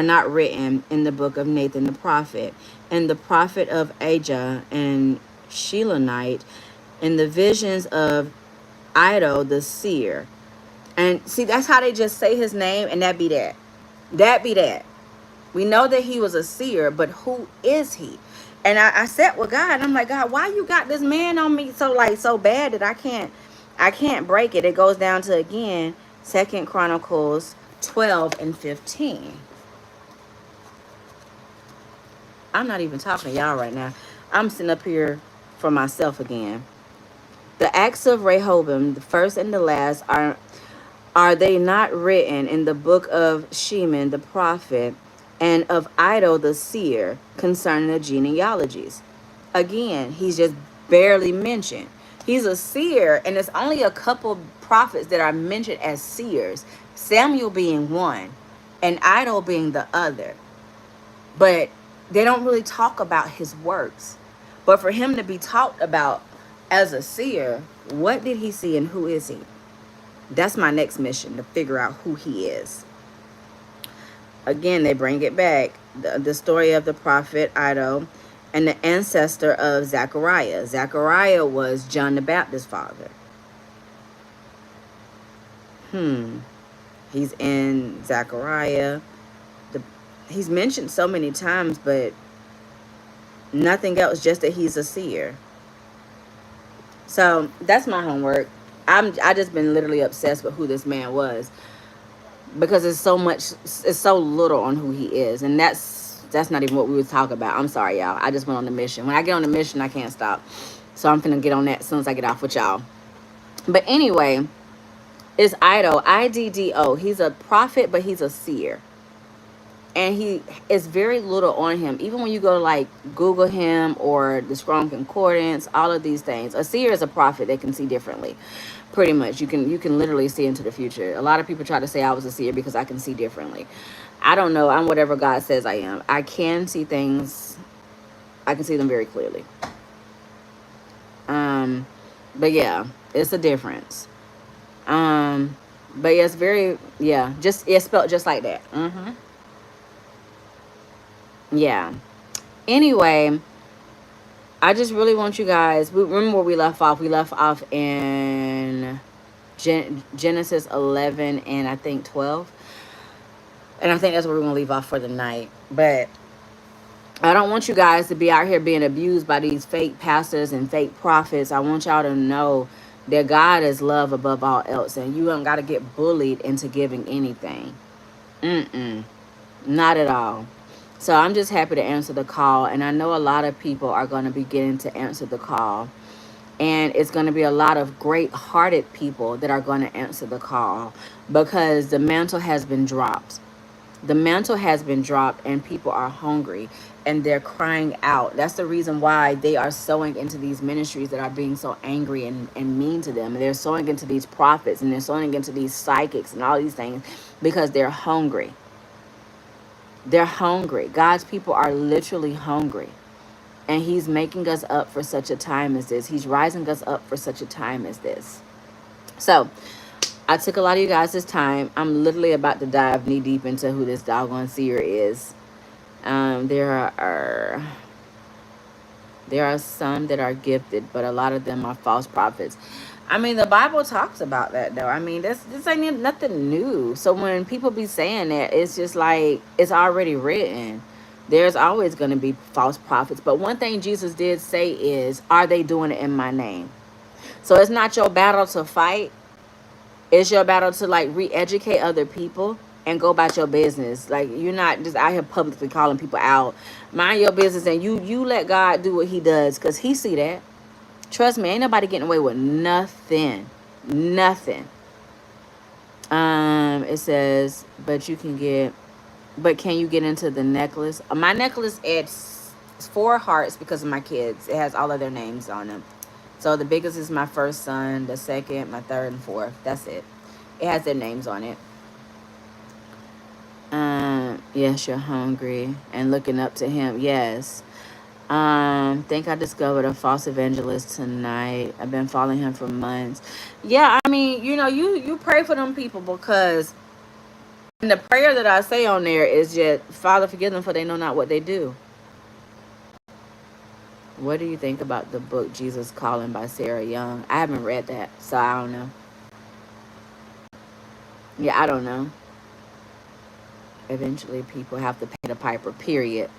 not written in the book of Nathan the prophet, and the prophet of Ajah and Shilonite, and the visions of Iddo the seer. And see, that's how they just say his name, and that be that. That be that. We know that he was a seer, but who is he? And I sat with God, and I'm like, God, why you got this man on me so bad that I can't break it. It goes down to, again, 2nd Chronicles 12 and 15. I'm not even talking to y'all right now. I'm sitting up here for myself again. The acts of Rehoboam, the first and the last, are they not written in the book of Sheman the prophet and of Iddo the seer concerning the genealogies? Again, he's just barely mentioned. He's a seer, and there's only a couple prophets that are mentioned as seers, Samuel being one and Iddo being the other. But they don't really talk about his works. But for him to be talked about as a seer, what did he see and who is he? That's my next mission, to figure out who he is. Again, they bring it back. The story of the prophet Iddo and the ancestor of Zechariah. Zechariah was John the Baptist's father. He's in Zechariah. He's mentioned so many times, but nothing else, just that he's a seer. So that's my homework. I just been literally obsessed with who this man was, because it's so little on who he is, and that's not even what we would talk about. I'm sorry, y'all. I just went on the mission. When I get on the mission, I can't stop. So I'm finna get on that as soon as I get off with y'all. But anyway, it's Iddo, Iddo. He's a prophet, but he's a seer. And he is very little on him. Even when you go to like Google him or the Strong Concordance, all of these things. A seer is a prophet that can see differently. Pretty much. You can literally see into the future. A lot of people try to say I was a seer because I can see differently. I don't know. I'm whatever God says I am. I can see things. I can see them very clearly. But yeah, it's a difference. But yeah, it's very, yeah, it's spelled just like that. Yeah. Anyway, I just really want you guys, remember where we left off. We left off in Genesis 11 and I think 12. And I think that's where we're going to leave off for the night. But I don't want you guys to be out here being abused by these fake pastors and fake prophets. I want y'all to know that God is love above all else. And you don't got to get bullied into giving anything. Not at all. So I'm just happy to answer the call. And I know a lot of people are going to be getting to answer the call. And it's going to be a lot of great-hearted people that are going to answer the call, because the mantle has been dropped. The mantle has been dropped, and people are hungry and they're crying out. That's the reason why they are sowing into these ministries that are being so angry and mean to them. And they're sowing into these prophets, and they're sowing into these psychics and all these things, because they're hungry. They're hungry. God's people are literally hungry. And he's making us up for such a time as this. He's rising us up for such a time as this. So I took a lot of you guys' time. I'm literally about to dive knee deep into who this doggone seer is. There are some that are gifted, but a lot of them are false prophets. I mean, the Bible talks about that, though. I mean, this ain't nothing new. So when people be saying that, it's just like it's already written. There's always going to be false prophets. But one thing Jesus did say is, are they doing it in my name? So it's not your battle to fight. It's your battle to like re-educate other people and go about your business. Like, you're not just out here publicly calling people out. Mind your business, and you let God do what he does, because he see that. Trust me, ain't nobody getting away with nothing. Nothing. It says, but can you get into the necklace? My necklace at It's 4 hearts because of my kids. It has all of their names on them. So the biggest is my first son, the second, my third, and fourth. That's it. It has their names on it. Yes, you're hungry and looking up to him. Yes. Think I discovered a false evangelist tonight. I've been following him for months. Yeah, I mean, you pray for them people, because the prayer that I say on there is just, Father, forgive them, for they know not what they do. What do you think about the book Jesus Calling by Sarah Young? I haven't read that, so I don't know. Yeah, I don't know. Eventually, people have to pay the piper, period.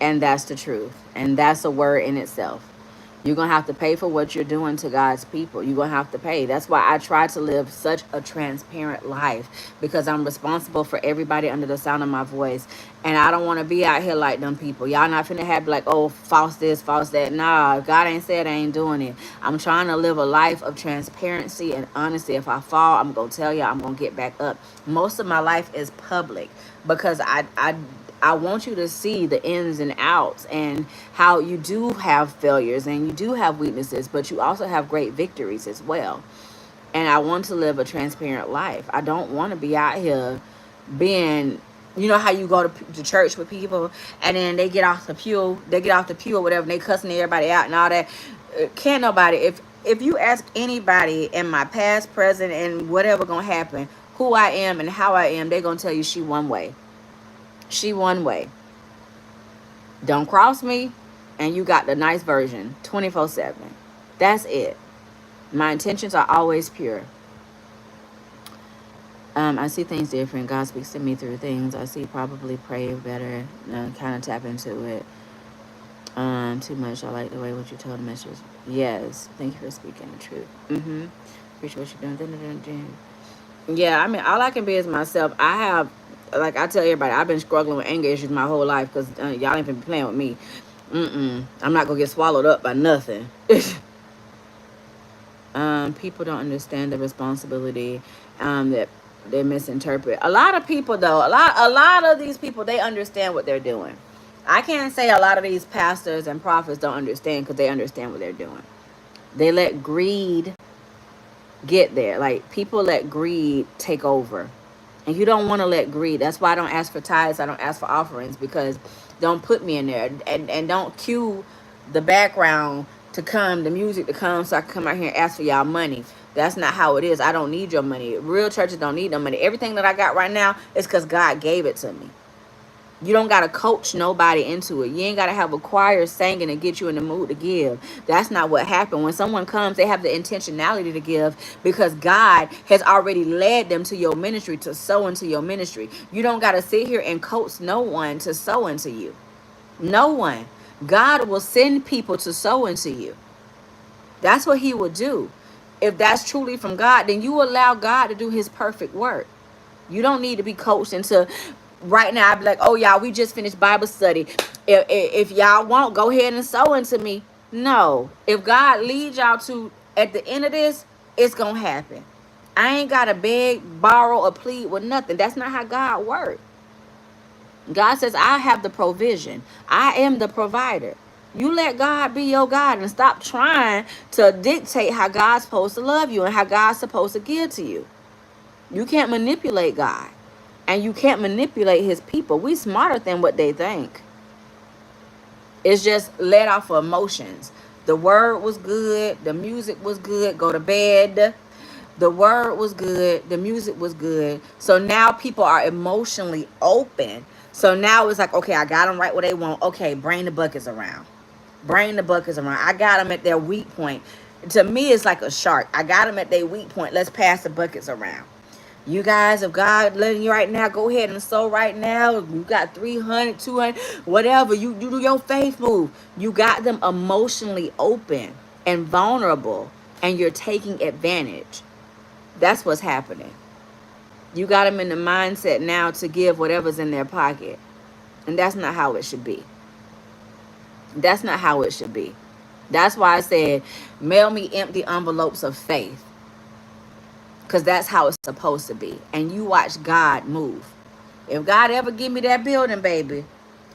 And that's the truth. And that's a word in itself. You're going to have to pay for what you're doing to God's people. You're going to have to pay. That's why I try to live such a transparent life, because I'm responsible for everybody under the sound of my voice. And I don't want to be out here like them people. Y'all not finna have like, oh, false this, false that. Nah, if God ain't said, I ain't doing it. I'm trying to live a life of transparency and honesty. If I fall, I'm going to tell y'all, I'm going to get back up. Most of my life is public, because I want you to see the ins and outs, and how you do have failures and you do have weaknesses, but you also have great victories as well. And I want to live a transparent life. I don't want to be out here being, how you go to church with people, and then they get off the pew, or whatever, and they cussing everybody out and all that. Can't nobody, if you ask anybody in my past, present, and whatever gonna happen, who I am and how I am, they're gonna tell you she one way. She one way. Don't cross me, and you got the nice version 24/7. That's it. My intentions are always pure. I see things different. God speaks to me through things. I see probably pray better, kind of tap into it. Too much. I like the way what you told the message. Yes. Thank you for speaking the truth. Appreciate what you're doing. Yeah, I mean, all I can be is myself. Like I tell everybody, I've been struggling with anger issues my whole life, because y'all ain't been playing with me. I'm not gonna get swallowed up by nothing. People don't understand the responsibility that they misinterpret. A lot of people, though, a lot of these people, they understand what they're doing. I can't say a lot of these pastors and prophets don't understand, because they understand what they're doing. They let greed get there. Like, people let greed take over. And you don't want to let greed. That's why I don't ask for tithes. I don't ask for offerings, because don't put me in there. And don't cue the background to come, the music to come, so I can come out here and ask for y'all money. That's not how it is. I don't need your money. Real churches don't need no money. Everything that I got right now is because God gave it to me. You don't got to coach nobody into it. You ain't got to have a choir singing to get you in the mood to give. That's not what happened. When someone comes, they have the intentionality to give, because God has already led them to your ministry, to sow into your ministry. You don't got to sit here and coach no one to sow into you. No one. God will send people to sow into you. That's what he will do. If that's truly from God, then you allow God to do his perfect work. You don't need to be coached into. Right now, I'd be like, oh, y'all, we just finished Bible study. If y'all want, go ahead and sow into me. No. If God leads y'all to, at the end of this, it's going to happen. I ain't got to beg, borrow, or plead with nothing. That's not how God works. God says, I have the provision. I am the provider. You let God be your God, and stop trying to dictate how God's supposed to love you and how God's supposed to give to you. You can't manipulate God. And you can't manipulate his people. We smarter than what they think. It's just let off of emotions. The word was good. The music was good. Go to bed. The word was good. The music was good. So now people are emotionally open. So now it's like, okay, I got them right where they want. Okay, bring the buckets around. Bring the buckets around. I got them at their weak point. To me, it's like a shark. I got them at their weak point. Let's pass the buckets around. You guys, if God letting you right now, go ahead and sow right now. You got 300, 200, whatever. You do your faith move. You got them emotionally open and vulnerable, and you're taking advantage. That's what's happening. You got them in the mindset now to give whatever's in their pocket. And that's not how it should be. That's not how it should be. That's why I said, mail me empty envelopes of faith. Because that's how it's supposed to be. And you watch God move. If God ever give me that building, baby,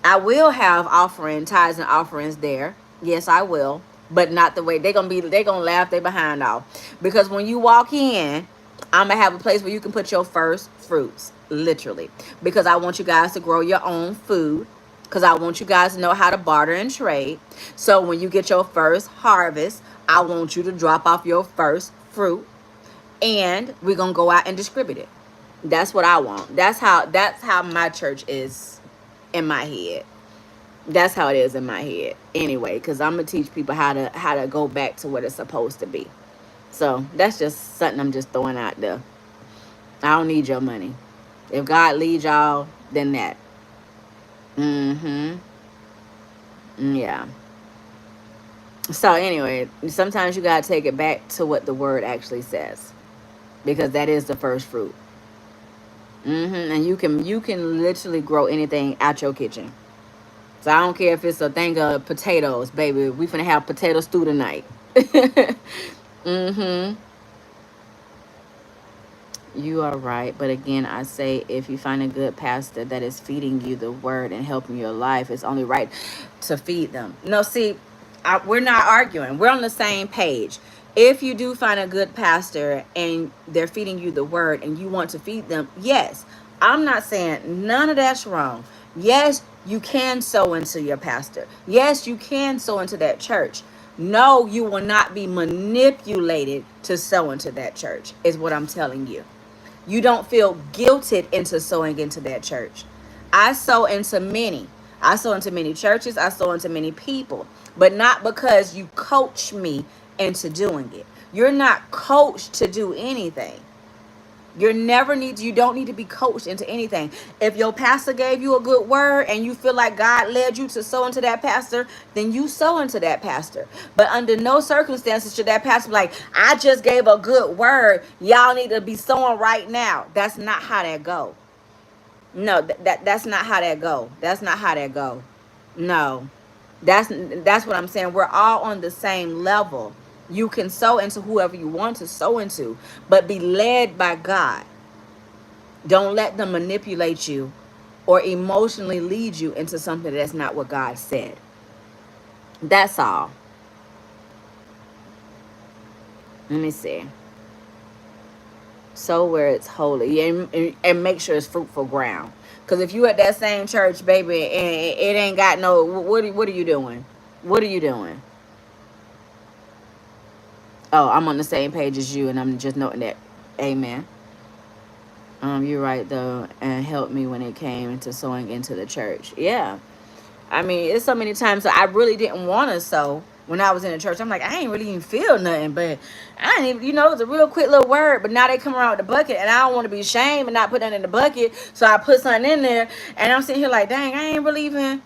I will have offering tithes and offerings there. Yes, I will. But not the way they gonna laugh their behind off. Because when you walk in, I'm gonna have a place where you can put your first fruits. Literally. Because I want you guys to grow your own food. Because I want you guys to know how to barter and trade. So when you get your first harvest, I want you to drop off your first fruit. And we're gonna go out and distribute it. That's what I want. That's how my church is in my head. That's how it is in my head anyway, because I'm gonna teach people how to go back to what it's supposed to be. So that's just something I'm just throwing out there. I don't need your money. If God leads y'all, then that. Mm-hmm. Yeah. So anyway, sometimes you gotta take it back to what the word actually says, because that is the first fruit. And you can literally grow anything out your kitchen. So I don't care if it's a thing of potatoes, baby. We finna have potato stew tonight. mm-hmm. You are right. But again, I say if you find a good pastor that is feeding you the word and helping your life, it's only right to feed them. No, see, we're not arguing. We're on the same page. If you do find a good pastor and they're feeding you the word and you want to feed them, yes. I'm not saying none of that's wrong. Yes, you can sow into your pastor. Yes, you can sow into that church. No, you will not be manipulated to sow into that church, is what I'm telling you. You don't feel guilted into sowing into that church. I sow into many. I sow into many churches. I sow into many people. But not because you coach me into doing it. You're not coached to do anything. You don't need to be coached into anything. If your pastor gave you a good word and you feel like God led you to sow into that pastor, then you sow into that pastor. But under no circumstances should that pastor be like, I just gave a good word, y'all need to be sowing right now. That's not how that go. No, that's not how that go. That's not how that go. No. That's what I'm saying. We're all on the same level. You can sow into whoever you want to sow into, but be led by God. Don't let them manipulate you or emotionally lead you into something that's not what God said. That's all. Let me see. Sow where it's holy, and make sure it's fruitful ground. Because if you at that same church, baby, and it ain't got no, what are you doing? What are you doing? Oh, I'm on the same page as you, and I'm just noting that. Amen. You're right though, and helped me when it came to sewing into the church. Yeah, I mean, it's so many times that I really didn't want to sew when I was in the church. I'm like, I ain't really even feel nothing, but I ain't even, it was a real quick little word. But now they come around with the bucket, and I don't want to be ashamed and not put that in the bucket, so I put something in there, and I'm sitting here like, dang, I ain't really even.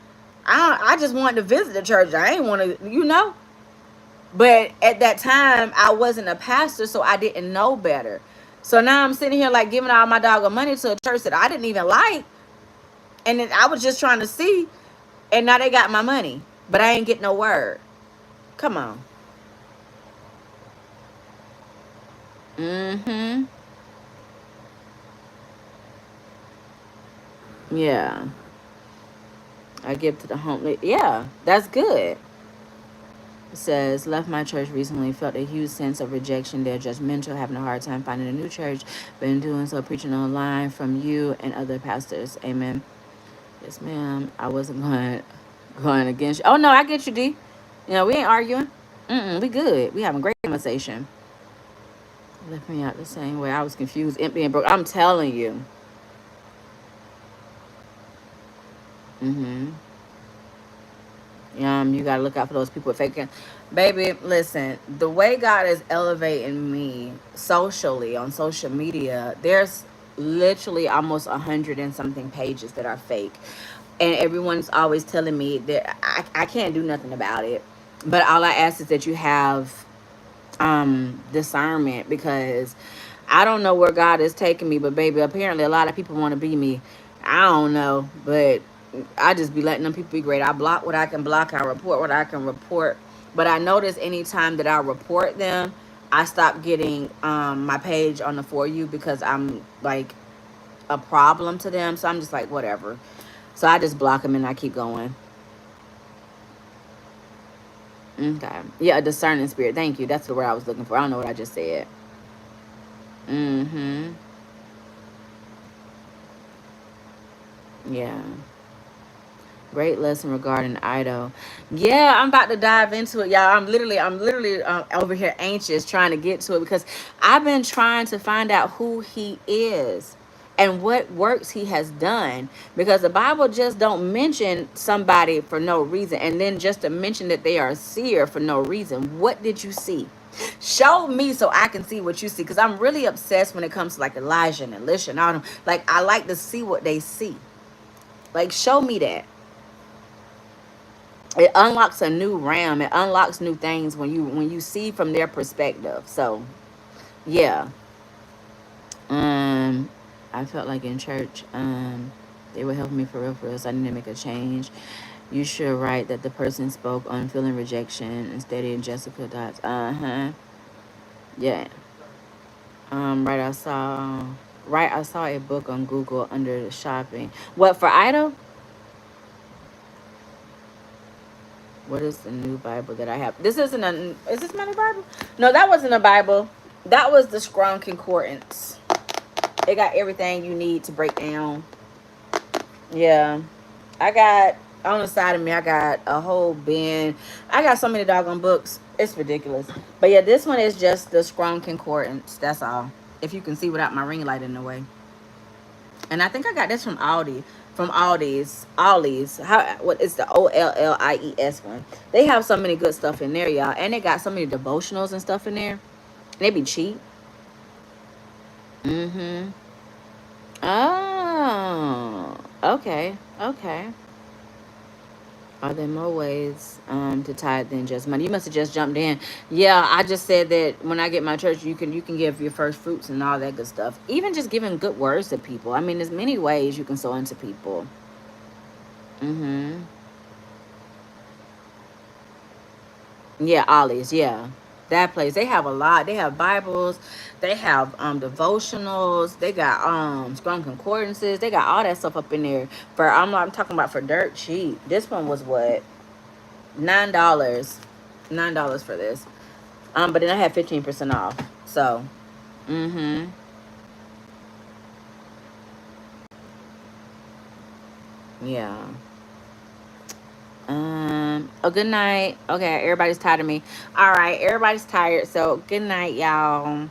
I just wanted to visit the church. I ain't want to. But at that time, I wasn't a pastor, so I didn't know better. So now I'm sitting here like giving all my doggone money to a church that I didn't even like. And then I was just trying to see. And now they got my money. But I ain't get no word. Come on. Mm-hmm. Yeah. I give to the homeless. Yeah, that's good. It says, left my church recently, felt a huge sense of rejection. They're judgmental, having a hard time finding a new church. Been doing so, preaching online from you and other pastors. Amen. Yes, ma'am. I wasn't going against you. Oh no, I get you, D. We ain't arguing. We good. We having a great conversation. Left me out the same way. I was confused, empty, and broke. I'm telling you. Mm-hmm. You gotta look out for those people faking. Baby, listen, the way God is elevating me socially on social media, there's literally almost 100 and something pages that are fake. And everyone's always telling me that I can't do nothing about it. But all I ask is that you have discernment, because I don't know where God is taking me, but baby, apparently a lot of people want to be me. I don't know, but I just be letting them people be great. I block what I can block. I report what I can report. But I notice anytime that I report them, I stop getting my page on the For You, because I'm like a problem to them. So I'm just like, whatever. So I just block them and I keep going. Okay. Yeah, a discerning spirit. Thank you. That's the word I was looking for. I don't know what I just said. Mm-hmm. Yeah. Great lesson regarding idol. Yeah, I'm about to dive into it, y'all. I'm literally over here anxious trying to get to it because I've been trying to find out who he is and what works he has done, because the Bible just don't mention somebody for no reason, and then just to mention that they are a seer for no reason. What did you see? Show me so I can see what you see, because I'm really obsessed when it comes to like Elijah and Elisha and all them. Like, I like to see what they see. Like, show me that. It unlocks a new realm. It unlocks new things when you see from their perspective. So yeah. um I felt like in church, they were helping me for real, so I need to make a change. You sure right that the person spoke on feeling rejection and steady and Jessica dots. Yeah. Right, I saw a book on Google under the shopping. What, for idol? What is the new Bible that I have? This isn't a. Is this my new Bible? No, that wasn't a Bible. That was the Strong Concordance. It got everything you need to break down. Yeah, I got on the side of me. I got a whole bin. I got so many doggone books. It's ridiculous. But yeah, this one is just the Strong Concordance. That's all. If you can see without my ring light in the way. And I think I got this from Aldi. From Ollie's. How, what is the Ollies one? They have so many good stuff in there, y'all. And they got so many devotionals and stuff in there. And they be cheap. Mm-hmm. Oh. Okay. Okay. Are there more ways to tithe than just money? You must have just jumped in. Yeah, I just said that when I get my church, you can give your first fruits and all that good stuff. Even just giving good words to people. I mean, there's many ways you can sow into people. Mm-hmm. Yeah, Ollie's, yeah. That place. They have a lot. They have Bibles, they have devotionals, they got strong concordances, they got all that stuff up in there. For I'm talking about for dirt cheap. This one was what? $9. $9 for this. But then I had 15% off. So mm-hmm. Yeah. Oh, good night. Okay, everybody's tired of me. All right, everybody's tired. So good night, y'all.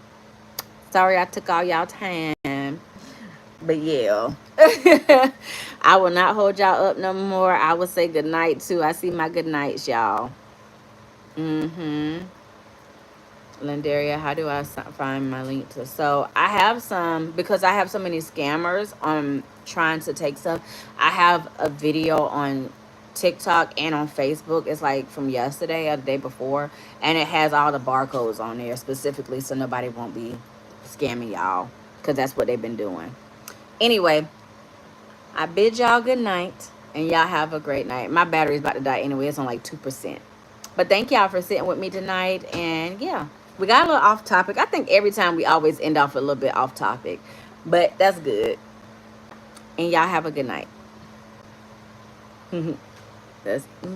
Sorry I took all y'all time. But yeah. I will not hold y'all up no more. I will say good night too. I see my good nights, y'all. Mm-hmm. Linderia, how do I find my link to? So I have some, because I have so many scammers on trying to take stuff. I have a video on TikTok and on Facebook. It's like from yesterday or the day before, and it has all the barcodes on there specifically, so nobody won't be scamming y'all, because that's what they've been doing. Anyway, I bid y'all good night, and y'all have a great night. My battery's about to die anyway. It's on like 2%. But thank y'all for sitting with me tonight. And yeah, we got a little off topic. I think every time we always end off a little bit off topic. But that's good. And y'all have a good night. That's, yeah.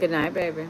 Good night, baby.